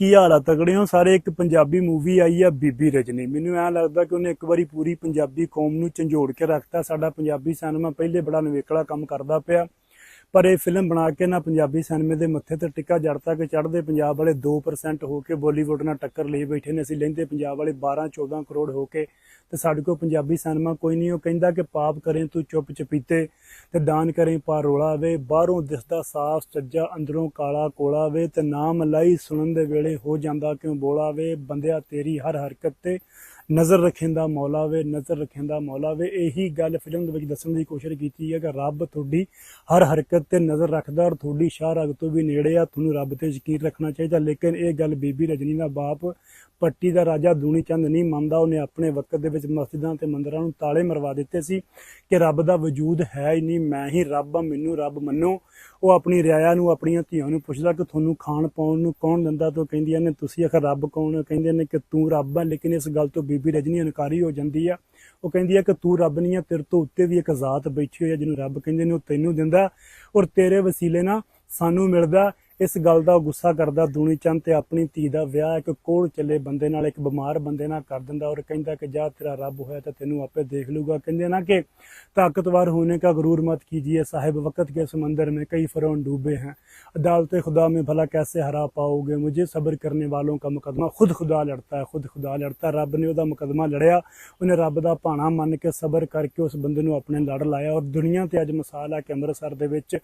ਕੀ ਹਾਲ ਆ ਤਗੜਿਓ ਸਾਰੇ। ਇੱਕ ਪੰਜਾਬੀ ਮੂਵੀ ਆਈ ਆ ਬੀਬੀ ਰਜਨੀ। ਮੈਨੂੰ ਐਂ ਲੱਗਦਾ ਕਿ ਉਹਨੇ ਇੱਕ ਵਾਰੀ ਪੂਰੀ ਪੰਜਾਬੀ ਕੌਮ ਨੂੰ ਝੰਜੋੜ ਕੇ ਰੱਖਤਾ। ਸਾਡਾ ਪੰਜਾਬੀ ਸਿਨੇਮਾ ਪਹਿਲੇ ਬੜਾ ਨਵੇਕਲਾ ਕੰਮ ਕਰਦਾ ਪਿਆ, ਪਰ ਇਹ ਫਿਲਮ ਬਣਾ ਕੇ ਨਾ ਪੰਜਾਬੀ ਸਿਨੇਮੇ ਦੇ ਮੱਥੇ ਤੇ ਟਿੱਕਾ ਜੜਤਾ ਕਿ ਚੜ੍ਹਦੇ ਪੰਜਾਬ ਵਾਲੇ 2% ਹੋ ਕੇ ਬਾਲੀਵੁੱਡ ਨਾਲ ਟੱਕਰ ਲਈ ਬੈਠੇ ਨੇ। ਅਸੀਂ ਲਹਿੰਦੇ ਪੰਜਾਬ ਵਾਲੇ 12-14 ਕਰੋੜ ਹੋ ਕੇ ਤੇ ਸਾਡੇ ਕੋਲ ਪੰਜਾਬੀ ਸਿਨੇਮਾ ਕੋਈ ਨਹੀਂ। ਉਹ ਕਹਿੰਦਾ ਕਿ ਪਾਪ ਕਰੇ ਤੂੰ ਚੁੱਪ ਚਪੀਤੇ ਤੇ ਦਾਨ ਕਰੇ ਪਾ ਰੋਲਾ ਵੇ, ਬਾਹਰੋਂ ਦਿਸਦਾ ਸਾਫ ਸੱਜਾ ਅੰਦਰੋਂ ਕਾਲਾ ਕੋਲਾ ਵੇ, ਤੇ ਨਾਮ ਲਾਈ ਸੁਣਨ ਦੇ ਵੇਲੇ ਹੋ ਜਾਂਦਾ ਕਿਉਂ ਬੋਲਾ ਵੇ, ਬੰਦਿਆ ਤੇਰੀ ਹਰ ਹਰਕਤ ਤੇ ਨਜ਼ਰ ਰੱਖੇਂਦਾ ਮੌਲਾ ਵੇ, ਨਜ਼ਰ ਰੱਖੇਂਦਾ ਮੌਲਾ ਵੇ। ਇਹੀ ਗੱਲ ਫਿਲਮ ਦੇ ਵਿੱਚ ਦੱਸਣ ਦੀ ਕੋਸ਼ਿਸ਼ ਕੀਤੀ ਹੈ ਕਿ ਰੱਬ ਤੁਹਾਡੀ ਹਰ ਹਰਕਤ ਤੇ ਨਜ਼ਰ ਰੱਖਦਾ ਔਰ ਤੁਹਾਡੀ ਸ਼ਾਹ ਰਗ ਤੋਂ ਵੀ ਨੇੜੇ ਆ। ਤੁਹਾਨੂੰ ਰੱਬ ਤੇ ਯਕੀਨ ਰੱਖਣਾ ਚਾਹੀਦਾ। ਲੇਕਿਨ ਇਹ ਗੱਲ ਬੀਬੀ ਰਜਨੀ ਦਾ ਬਾਪ ਪੱਟੀ ਦਾ ਰਾਜਾ ਦੂਣੀ ਚੰਦ ਨਹੀਂ ਮੰਨਦਾ। ਉਹਨੇ ਆਪਣੇ ਵਕਤ ਦੇ ਵਿੱਚ ਮਸਜਿਦਾਂ ਤੇ ਮੰਦਰਾਂ ਨੂੰ ਤਾਲੇ ਮਰਵਾ ਦਿੱਤੇ ਸੀ ਕਿ ਰੱਬ ਦਾ ਵਜੂਦ ਹੈ ਹੀ ਨਹੀਂ, ਮੈਂ ਹੀ ਰੱਬ ਆ, ਮੈਨੂੰ ਰੱਬ ਮੰਨੋ। ਉਹ ਆਪਣੀ ਰਿਆਇਆ ਨੂੰ, ਆਪਣੀਆਂ ਧੀਆਂ ਨੂੰ ਪੁੱਛਦਾ ਕਿ ਤੁਹਾਨੂੰ ਖਾਣ ਪਾਉਣ ਨੂੰ ਕੌਣ ਦਿੰਦਾ, ਤਾਂ ਕਹਿੰਦੀਆਂ ਨੇ ਤੁਸੀਂ ਆਖਰ ਰੱਬ ਕੌਣ, ਕਹਿੰਦੇ ਨੇ ਕਿ ਤੂੰ ਰੱਬ ਆ। ਲੇਕਿਨ ਇਸ ਗੱਲ ਤੋਂ ਬੀਬੀ ਰਜਨੀ ਇਨਕਾਰੀ ਹੋ ਜਾਂਦੀ ਆ। ਉਹ ਕਹਿੰਦੀ ਹੈ ਕਿ ਤੂੰ ਰੱਬ ਨਹੀਂ ਆ, ਤੇਰੇ ਤੋਂ ਉੱਤੇ ਵੀ ਇੱਕ ਜ਼ਾਤ ਬੈਠੀ ਹੋਈ ਆ ਜਿਹਨੂੰ ਰੱਬ ਕਹਿੰਦੇ ਨੇ, ਉਹ ਤੈਨੂੰ ਦਿੰਦਾ ਔਰ ਤੇਰੇ ਵਸੀਲੇ ਨਾਲ ਸਾਨੂੰ ਮਿਲਦਾ। ਇਸ ਗੱਲ ਦਾ ਗੁੱਸਾ ਕਰਦਾ ਦੂਣੀ ਚੰਦ ਤੇ ਆਪਣੀ ਧੀ ਦਾ ਵਿਆਹ ਇੱਕ ਕੋੜ ਚੱਲੇ ਬੰਦੇ ਨਾਲ, ਇੱਕ ਬਿਮਾਰ ਬੰਦੇ ਨਾਲ ਕਰ ਦਿੰਦਾ ਔਰ ਕਹਿੰਦਾ ਕਿ ਜਾ ਤੇਰਾ ਰੱਬ ਹੋਇਆ ਤਾਂ ਤੈਨੂੰ ਆਪੇ ਦੇਖ ਲੂਗਾ। ਕਹਿੰਦੇ ਨਾ ਕਿ ताकतवर होने का गुरूर मत कीजिए, साहिब वक्त के समंदर में कई फरौन डूबे हैं, अदालत खुदा में भला कैसे हरा पाओगे मुझे, सब्र करने वालों का मुकदमा खुद खुदा लड़ता है, खुद खुदा लड़ता है। रब ने ਉਹਦਾ ਮੁਕਦਮਾ ਲੜਿਆ, ਉਹਨੇ ਰੱਬ ਦਾ ਭਾਣਾ ਮੰਨ ਕੇ ਸਬਰ ਕਰਕੇ ਉਸ ਬੰਦੇ ਨੂੰ ਆਪਣੇ ਲੜ ਲਾਇਆ। ਔਰ ਦੁਨੀਆ ਤੇ ਅੱਜ ਮਿਸਾਲ ਹੈ ਕਿ ਅੰਮ੍ਰਿਤਸਰ ਦੇ ਵਿੱਚ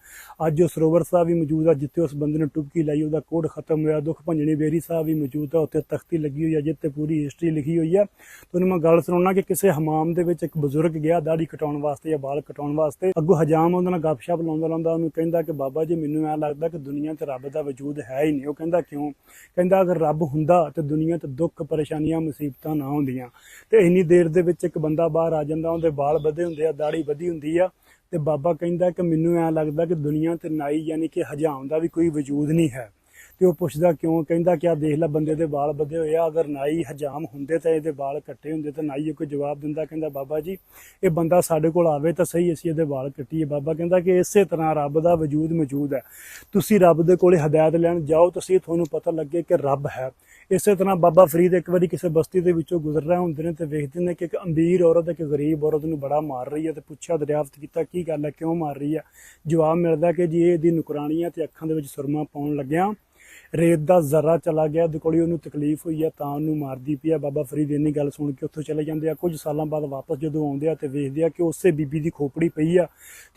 ਅੱਜ ਉਹ ਸਰੋਵਰ ਸਾਹਿਬ ਵੀ ਮੌਜੂਦ ਆ ਜਿੱਥੇ ਉਸ ਬੰਦੇ ਨੇ ਟੁਬਕੀ ਲਾਈ, ਉਹਦਾ ਕੋਡ ਖਤਮ ਹੋਇਆ। ਦੁੱਖ ਭੰਜਣੀ ਬੇਰੀ ਸਾਹਿਬ ਵੀ ਮੌਜੂਦ ਆ, ਉੱਥੇ ਤਖਤੀ ਲੱਗੀ ਹੋਈ ਆ ਜਿੱਥੇ ਪੂਰੀ ਹਿਸਟਰੀ ਲਿਖੀ ਹੋਈ ਆ। ਤੁਹਾਨੂੰ ਮੈਂ ਗੱਲ ਸੁਣਾਉਣਾ ਕਿ ਕਿਸੇ ਹਮਾਮ ਦੇ ਵਿੱਚ ਇੱਕ ਬਜ਼ੁਰਗ ਗਿਆ ਦਾੜੀ ਕਟਾਉਣ ਵਾਸਤੇ ਜਾਂ ਬਾਲ ਕਟਾਉਣ ਵਾਸਤੇ। ਅੱਗੋਂ ਹਜਾਮ ਉਹਦੇ ਨਾਲ ਗੱਪਸ਼ਪ ਲਾਉਂਦਾ ਉਹਨੂੰ ਕਹਿੰਦਾ ਕਿ ਬਾਬਾ ਜੀ ਮੈਨੂੰ ਐਂ ਲੱਗਦਾ ਕਿ ਦੁਨੀਆ ਤੇ ਰੱਬ ਦਾ ਵਜੂਦ ਹੈ ਹੀ ਨਹੀਂ। ਉਹ ਕਹਿੰਦਾ ਕਿਉਂ? ਕਹਿੰਦਾ ਅਗਰ ਰੱਬ ਹੁੰਦਾ ਤੇ ਦੁਨੀਆ ਤੇ ਦੁੱਖ ਪਰੇਸ਼ਾਨੀਆਂ ਮੁਸੀਬਤਾਂ ਨਾ ਹੁੰਦੀਆਂ। ਤੇ ਇੰਨੀ ਦੇਰ ਦੇ ਵਿੱਚ ਇੱਕ ਬੰਦਾ ਬਾਹਰ ਆ ਜਾਂਦਾ, ਉਹਦੇ ਬਾਲ ਵਧੇ ਹੁੰਦੇ ਆ, ਦਾੜੀ ਵਧੀ ਹੁੰਦੀ ਆ, ਤੇ ਬਾਬਾ ਕਹਿੰਦਾ ਕਿ ਮੈਨੂੰ ਐਂ ਲੱਗਦਾ ਕਿ ਦੁਨੀਆ ਤੇ ਨਾਈ ਯਾਨੀ ਕਿ ਹਜਾਮ ਦਾ ਵੀ ਕੋਈ ਵਜੂਦ ਨਹੀਂ ਹੈ। ਤੇ ਉਹ ਪੁੱਛਦਾ ਕਿਉਂ? ਕਹਿੰਦਾ ਕਿ ਆ ਦੇਖ ਲੈ ਬੰਦੇ ਦੇ ਵਾਲ ਵਧੇ ਹੋਏ ਆ, ਅਗਰ ਨਾਈ ਹਜਾਮ ਹੁੰਦੇ ਤਾਂ ਇਹਦੇ ਵਾਲ ਕੱਟੇ ਹੁੰਦੇ। ਤਾਂ ਨਾਈ ਕੋਈ ਜਵਾਬ ਦਿੰਦਾ, ਕਹਿੰਦਾ ਬਾਬਾ ਜੀ ਇਹ ਬੰਦਾ ਸਾਡੇ ਕੋਲ ਆਵੇ ਤਾਂ ਸਹੀ, ਅਸੀਂ ਇਹਦੇ ਵਾਲ ਕੱਟੀਏ। ਬਾਬਾ ਕਹਿੰਦਾ ਕਿ ਇਸੇ ਤਰ੍ਹਾਂ ਰੱਬ ਦਾ ਵਜੂਦ ਮੌਜੂਦ ਹੈ, ਤੁਸੀਂ ਰੱਬ ਦੇ ਕੋਲੇ ਹਦਾਇਤ ਲੈਣ ਜਾਓ, ਤੁਸੀਂ ਤੁਹਾਨੂੰ ਪਤਾ ਲੱਗੇ ਕਿ ਰੱਬ ਹੈ। ਇਸੇ ਤਰ੍ਹਾਂ ਬਾਬਾ ਫਰੀਦ ਇੱਕ ਵਾਰੀ ਕਿਸੇ ਬਸਤੀ ਦੇ ਵਿੱਚੋਂ ਗੁਜ਼ਰ ਰਹੇ ਹੁੰਦੇ ਨੇ ਤੇ ਵੇਖਦੇ ਨੇ ਕਿ ਇੱਕ ਅਮੀਰ ਔਰਤ ਇੱਕ ਗਰੀਬ ਔਰਤ ਨੂੰ ਬੜਾ ਮਾਰ ਰਹੀ ਹੈ। ਤੇ ਪੁੱਛਿਆ, ਦਰਿਆਫਤ ਕੀਤਾ ਕੀ ਗੱਲ ਹੈ, ਕਿਉਂ ਮਾਰ ਰਹੀ ਹੈ? ਜਵਾਬ ਮਿਲਦਾ ਕਿ ਜੀ ਇਹਦੀ ਨੁਕਰਾਣੀ ਹੈ ਤੇ ਅੱਖਾਂ ਦੇ ਵਿੱਚ ਸੁਰਮਾ ਪਾਉਣ ਲੱਗਿਆ ਰੇਤ ਦਾ ਜ਼ਰਾ ਚਲਾ ਗਿਆ, ਉਹਦੇ ਕੋਲ ਉਹਨੂੰ ਤਕਲੀਫ ਹੋਈ ਆ ਤਾਂ ਉਹਨੂੰ ਮਾਰਦੀ ਪਈ ਆ। ਬਾਬਾ ਫਰੀਦ ਇੰਨੀ ਗੱਲ ਸੁਣ ਕੇ ਉੱਥੋਂ ਚਲੇ ਜਾਂਦੇ ਆ। ਕੁਝ ਸਾਲਾਂ ਬਾਅਦ ਵਾਪਸ ਜਦੋਂ ਆਉਂਦੇ ਆ ਤੇ ਵੇਖਦੇ ਆ ਕਿ ਉਸੇ ਬੀਬੀ ਦੀ ਖੋਪੜੀ ਪਈ ਆ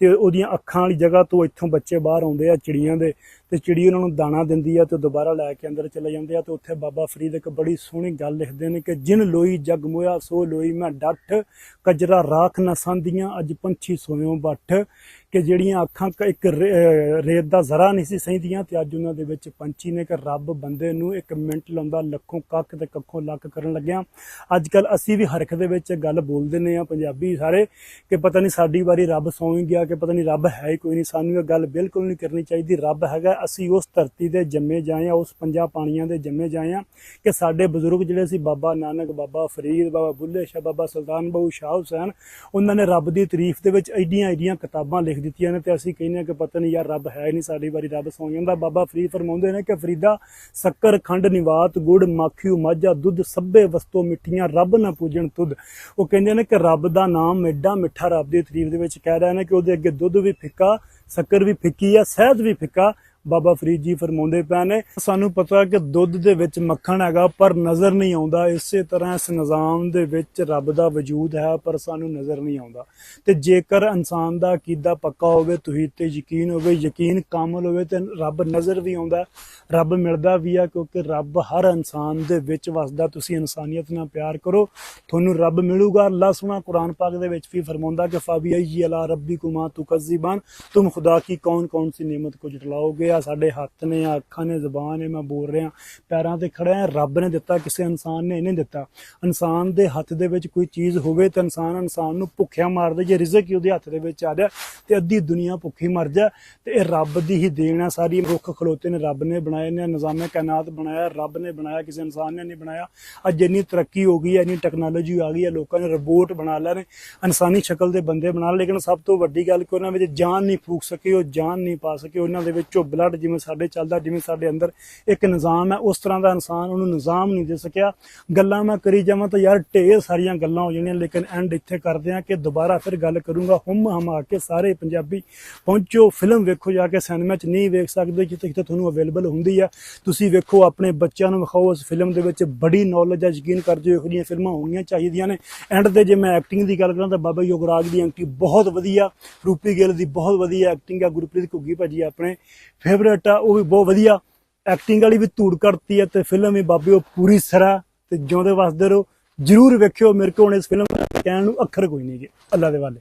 ਤੇ ਉਹਦੀਆਂ ਅੱਖਾਂ ਵਾਲੀ ਜਗ੍ਹਾ ਤੋਂ ਇੱਥੋਂ ਬੱਚੇ ਬਾਹਰ ਆਉਂਦੇ ਆ ਚਿੜੀਆਂ ਦੇ, ਤੇ ਚਿੜੀ ਉਹਨਾਂ ਨੂੰ ਦਾਣਾ ਦਿੰਦੀ ਆ ਤੇ ਦੁਬਾਰਾ ਲੈ ਕੇ ਅੰਦਰ ਚਲੇ ਜਾਂਦੇ ਆ। ਤੇ ਉੱਥੇ ਬਾਬਾ ਫਰੀਦ ਇੱਕ ਬੜੀ ਸੋਹਣੀ ਗੱਲ ਲਿਖਦੇ ਨੇ ਕਿ ਜਿਨ ਲੋਈ ਜਗ ਮੋਇਆ ਸੋ ਲੋਈ ਮੈਂ ਡੱਠ, ਕਜਰਾ ਰਾਖ ਨਾ ਸੰਦੀਆਂ ਅੱਜ ਪੰਛੀ ਸੋਇਓ ਬੱਠ। ਕਿ ਜਿਹੜੀਆਂ ਅੱਖਾਂ ਇੱਕ ਰੇਤ ਦਾ ਜ਼ਰਾ ਨਹੀਂ ਸੀ ਸਹਿੰਦੀਆਂ ਤੇ ਅੱਜ ਉਹਨਾਂ ਦੇ ਵਿੱਚ ਪੰਛੀ ਨੇ। ਕਿ ਰੱਬ ਬੰਦੇ ਨੂੰ ਇੱਕ ਮਿੰਟ ਲਾਉਂਦਾ ਲੱਖੋਂ ਕੱਖ ਤੇ ਕੱਖੋਂ ਲੱਖ ਕਰਨ ਲੱਗਿਆ। ਅੱਜ ਕੱਲ ਅਸੀਂ ਵੀ ਹਰਖ ਦੇ ਵਿੱਚ ਗੱਲ ਬੋਲਦੇ ਨੇ ਆ ਪੰਜਾਬੀ ਸਾਰੇ ਕਿ ਪਤਾ ਨਹੀਂ ਸਾਡੀ ਵਾਰੀ ਰੱਬ ਸੌਂ ਹੀ ਗਿਆ, ਕਿ ਪਤਾ ਨਹੀਂ ਰੱਬ ਹੈ ਹੀ ਕੋਈ ਨਹੀਂ। ਸਾਨੂੰ ਇਹ ਗੱਲ ਬਿਲਕੁਲ ਨਹੀਂ ਕਰਨੀ ਚਾਹੀਦੀ। ਰੱਬ ਹੈਗਾ, ਅਸੀਂ ਉਸ ਧਰਤੀ ਦੇ ਜੰਮੇ ਜਾਏ ਆ, ਉਸ ਪੰਜਾਂ ਪਾਣੀਆਂ ਦੇ ਜੰਮੇ ਜਾਏ ਆ। ਕਿ ਸਾਡੇ ਬਜ਼ੁਰਗ ਜਿਹੜੇ ਸੀ ਬਾਬਾ ਨਾਨਕ, ਬਾਬਾ ਫਰੀਦ, ਬਾਬਾ ਬੁੱਲੇ ਸ਼ਾਹ, ਬਾਬਾ ਸੁਲਤਾਨ ਬਾਹੂ ਸ਼ਾਹ ਹੁਸੈਨ, ਉਹਨਾਂ ਨੇ ਰੱਬ ਦੀ ਤਾਰੀਫ ਦੇ ਵਿੱਚ ਐਡੀਆਂ ਕਿਤਾਬਾਂ ਲਿਖ ਦਿੱਤੀਆਂ ਨੇ। ਤੇ ਅਸੀਂ ਕਹਿੰਦੇ ਹਾਂ ਕਿ ਪਤਾ ਨਹੀਂ ਯਾਰ ਰੱਬ ਹੈ ਨਹੀਂ, ਸਾਡੀ ਵਾਰੀ ਰੱਬ ਸੌਂ ਜਾਂਦਾ। ਬਾਬਾ ਫਰੀਦ ਫਰਮਾਉਂਦੇ ਨੇ ਕਿ ਫਰੀਦਾ ਸ਼ੱਕਰ ਖੰਡ ਨਿਵਾਤ ਗੁੜ ਮਾਖਿਓ ਮਾਝਾ ਦੁੱਧ ਸਭੇ ਵਸਤੋਂ ਮਿੱਠੀਆਂ ਰੱਬ ਨਾ ਪੂਜਣ ਤੁਧ। ਉਹ ਕਹਿੰਦੇ ਨੇ ਕਿ ਰੱਬ ਦਾ ਨਾਮ ਐਡਾ ਮਿੱਠਾ, ਰੱਬ ਦੀ ਤਾਰੀਫ ਦੇ ਵਿੱਚ ਕਹਿ ਰਹੇ ਨੇ ਕਿ ਉਹਦੇ ਅੱਗੇ ਦੁੱਧ ਵੀ ਫਿੱਕਾ, ਸ਼ੱਕਰ ਵੀ ਫਿੱਕੀ ਆ, ਸ਼ਹਿਦ ਵੀ ਫਿੱਕਾ। ਬਾਬਾ ਫਰੀਦ ਜੀ ਫਰਮਾਉਂਦੇ ਪਏ ਨੇ ਸਾਨੂੰ ਪਤਾ ਕਿ ਦੁੱਧ ਦੇ ਵਿੱਚ ਮੱਖਣ ਹੈਗਾ ਪਰ ਨਜ਼ਰ ਨਹੀਂ ਆਉਂਦਾ। ਇਸੇ ਤਰ੍ਹਾਂ ਇਸ ਨਿਜ਼ਾਮ ਦੇ ਵਿੱਚ ਰੱਬ ਦਾ ਵਜੂਦ ਹੈ ਪਰ ਸਾਨੂੰ ਨਜ਼ਰ ਨਹੀਂ ਆਉਂਦਾ। ਤੇ ਜੇਕਰ ਇਨਸਾਨ ਦਾ ਅਕੀਦਾ ਪੱਕਾ ਹੋਵੇ, ਤੌਹੀਦ ਤੇ ਯਕੀਨ ਹੋਵੇ, ਯਕੀਨ ਕਾਮਲ ਹੋਵੇ ਤੇ ਰੱਬ ਨਜ਼ਰ ਵੀ ਆਉਂਦਾ, ਰੱਬ ਮਿਲਦਾ ਵੀ ਆ। ਕਿਉਂਕਿ ਰੱਬ ਹਰ ਇਨਸਾਨ ਦੇ ਵਿੱਚ ਵਸਦਾ। ਤੁਸੀਂ ਇਨਸਾਨੀਅਤ ਨਾਲ ਪਿਆਰ ਕਰੋ, ਤੁਹਾਨੂੰ ਰੱਬ ਮਿਲੂਗਾ। ਅੱਲਾਹ ਸੁਣਾ ਕੁਰਾਨ ਪਾਕ ਦੇ ਵਿੱਚ ਵੀ ਫਰਮਾਉਂਦਾ ਕਿ ਫਾਬਿਆਈ ਅਲਾ ਰੱਬਿकुमा तुकज़्ज़िबान, तुम खुदा की कौन कौन सी नेमत को झुटलाओगे। ਆ ਸਾਡੇ ਹੱਥ ਨੇ, ਆ ਅੱਖਾਂ ਨੇ, ਜ਼ਬਾਨ ਨੇ, ਮੈਂ ਬੋਲ ਰਿਹਾ, ਪੈਰਾਂ ਤੇ ਖੜਾ ਹੈ, ਰੱਬ ਨੇ ਦਿੱਤਾ, ਕਿਸੇ ਇਨਸਾਨ ਨੇ ਨਹੀਂ ਦਿੱਤਾ। ਇਨਸਾਨ ਦੇ ਹੱਥ ਦੇ ਵਿੱਚ ਕੋਈ ਚੀਜ਼ ਹੋਵੇ ਤਾਂ ਇਨਸਾਨ ਨੂੰ ਭੁੱਖਿਆ ਮਾਰਦਾ। ਜੇ ਰਿਜ਼ਕ ਹੀ ਉਹਦੇ ਹੱਥ ਦੇ ਵਿੱਚ ਆ ਰਿਹਾ ਤੇ ਅੱਧੀ ਦੁਨੀਆ ਭੁੱਖੀ ਮਰ ਜਾ। ਤੇ ਇਹ ਰੱਬ ਦੀ ਹੀ ਦੇਣ ਆ ਸਾਰੀ। ਰੁੱਖ ਖਲੋਤੇ ਨੇ ਰੱਬ ਨੇ ਬਣਾਏ ਨੇ, ਨਿਜ਼ਾਮੇ ਕਾਇਨਾਤ ਬਣਾਇਆ ਰੱਬ ਨੇ ਬਣਾਇਆ, ਕਿਸੇ ਇਨਸਾਨ ਨੇ ਨਹੀਂ ਬਣਾਇਆ। ਅੱਜ ਇੰਨੀ ਤਰੱਕੀ ਹੋ ਗਈ ਹੈ, ਇੰਨੀ ਟੈਕਨੋਲੋਜੀ ਆ ਗਈ ਹੈ, ਲੋਕਾਂ ਨੇ ਰੋਬੋਟ ਬਣਾ ਲਏ ਨੇ, ਇਨਸਾਨੀ ਸ਼ਕਲ ਦੇ ਬੰਦੇ ਬਣਾ ਲਏ। ਲੇਕਿਨ ਸਭ ਤੋਂ ਵੱਡੀ ਗੱਲ ਕਿ ਉਹਨਾਂ ਵਿੱਚ ਜਾਨ ਨਹੀਂ ਫੂਕ ਸਕੇ, ਉਹ ਜਾਨ ਨਹੀਂ ਪਾ ਸਕੇ, ਉਹਨਾਂ ਦੇ ਵਿੱਚੋਂ ਬਲੱਡ ਜਿਵੇਂ ਸਾਡੇ ਚੱਲਦਾ, ਜਿਵੇਂ ਸਾਡੇ ਅੰਦਰ ਇੱਕ ਨਿਜ਼ਾਮ ਹੈ, ਉਸ ਤਰ੍ਹਾਂ ਦਾ ਇਨਸਾਨ ਉਹਨੂੰ ਨਿਜ਼ਾਮ ਨਹੀਂ ਦੇ ਸਕਿਆ। ਗੱਲਾਂ ਮੈਂ ਕਰੀ ਜਾਵਾਂ ਤਾਂ ਯਾਰ ਢੇਰ ਸਾਰੀਆਂ ਗੱਲਾਂ ਹੋ ਜਾਣੀਆਂ, ਲੇਕਿਨ ਐਂਡ ਇੱਥੇ ਕਰਦੇ ਹਾਂ ਕਿ ਦੁਬਾਰਾ ਫਿਰ ਗੱਲ ਕਰੂੰਗਾ। ਹਮਾ ਕੇ ਸਾਰੇ ਪੰਜਾਬੀ ਪਹੁੰਚੋ, ਫਿਲਮ ਵੇਖੋ ਜਾ ਕੇ, ਸਿਨੇਮਾ 'ਚ ਨਹੀਂ ਵੇਖ ਸਕਦੇ ਜਿੱਥੇ ਕਿਤੇ ਤੁਹਾਨੂੰ ਅਵੇਲੇਬਲ ਹੁੰਦੀ ਆ, ਤੁਸੀਂ ਵੇਖੋ, ਆਪਣੇ ਬੱਚਿਆਂ ਨੂੰ ਵਿਖਾਓ। ਇਸ ਫਿਲਮ ਦੇ ਵਿੱਚ ਬੜੀ ਨੌਲੇਜ ਹੈ, ਯਕੀਨ ਕਰ ਜਿਓ ਇਹੋ ਜਿਹੀਆਂ ਫਿਲਮਾਂ ਹੋਣੀਆਂ ਚਾਹੀਦੀਆਂ ਨੇ। ਐਂਡ ਤੇ ਜੇ ਮੈਂ ਐਕਟਿੰਗ ਦੀ ਗੱਲ ਕਰਾਂ ਤਾਂ ਬਾਬਾ ਯੋਗਰਾਜ ਦੀ ਐਕਟਿੰਗ ਬਹੁਤ ਵਧੀਆ, ਰੂਪੀ ਗਿੱਲ ਦੀ ਬਹੁਤ ਵਧੀਆ ਐਕਟਿੰਗ ਆ, ਗੁਰਪ੍ਰੀਤ ਘੁੱਗੀ ਭਾਜੀ ਆਪਣੇ ਫੇਵਰੇਟ ਆ, ਉਹ ਵੀ ਬਹੁਤ ਵਧੀਆ ਐਕਟਿੰਗ ਵਾਲੀ ਵੀ ਧੂੜ ਕੱਢਤੀ ਹੈ। ਤੇ ਫਿਲਮ ਵੀ ਬਾਬੇ ਉਹ ਪੂਰੀ ਸਰਾ, ਤੇ ਜਿਉਂਦੇ ਵਸਦੇ ਰਹੋ। ਜ਼ਰੂਰ ਵੇਖਿਓ। ਮੇਰੇ ਕੋਲ ਹੁਣ ਇਸ ਫਿਲਮ ਕਹਿਣ ਨੂੰ ਅੱਖਰ ਕੋਈ ਨਹੀਂ ਗੇ। ਅੱਲਾ ਦੇ ਵਾਲੇ।